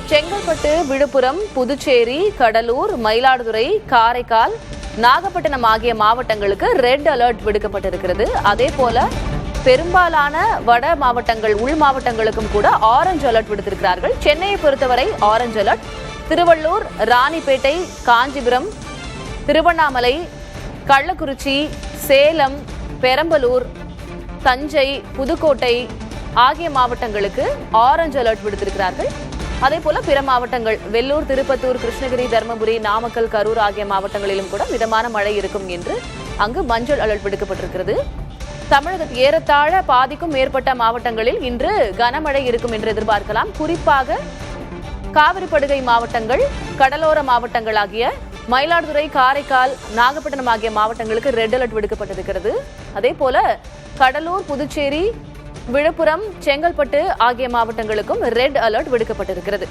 செங்கல்பட்டு, விழுப்புரம், புதுச்சேரி, கடலூர், மயிலாடுதுறை, காரைக்கால், நாகப்பட்டினம் ஆகிய மாவட்டங்களுக்கு red alert விடுக்கப்பட்டிருக்கிறது. அதேபோல பெரும்பாலான வட மாவட்டங்கள், உள் மாவட்டங்களுக்கும் கூட ஆரஞ்சு அலர்ட் விடுத்திருக்கிறார்கள். சென்னையை பொறுத்தவரை ஆரஞ்சு அலர்ட். திருவள்ளூர், ராணிப்பேட்டை, காஞ்சிபுரம், திருவண்ணாமலை, கள்ளக்குறிச்சி, சேலம், பெரம்பலூர், தஞ்சை, புதுக்கோட்டை ஆகிய மாவட்டங்களுக்கு ஆரஞ்சு அலர்ட் விடுத்திருக்கிறார்கள். அதேபோல பிற மாவட்டங்கள் வெள்ளூர், திருப்பத்தூர், கிருஷ்ணகிரி, தருமபுரி, நாமக்கல், கரூர் ஆகிய மாவட்டங்களிலும் கூட மிதமான மழை இருக்கும் என்று அங்கு மஞ்சள் அலர்ட் விடுக்கப்பட்டிருக்கிறது. தமிழகத்தில் ஏறத்தாழ பாதிக்கும் மேற்பட்ட மாவட்டங்களில் இன்று கனமழை இருக்கும் என்று எதிர்பார்க்கலாம். குறிப்பாக காவிரிப்படுகை மாவட்டங்கள், கடலோர மாவட்டங்கள் ஆகிய மயிலாடுதுறை, காரைக்கால், நாகப்பட்டினம் ஆகிய மாவட்டங்களுக்கு ரெட் அலர்ட் விடுக்கப்பட்டிருக்கிறது. அதேபோல கடலூர், புதுச்சேரி, விழுப்புரம், செங்கல்பட்டு ஆகிய மாவட்டங்களுக்கும் ரெட் அலர்ட் விடுக்கப்பட்டிருக்கிறது.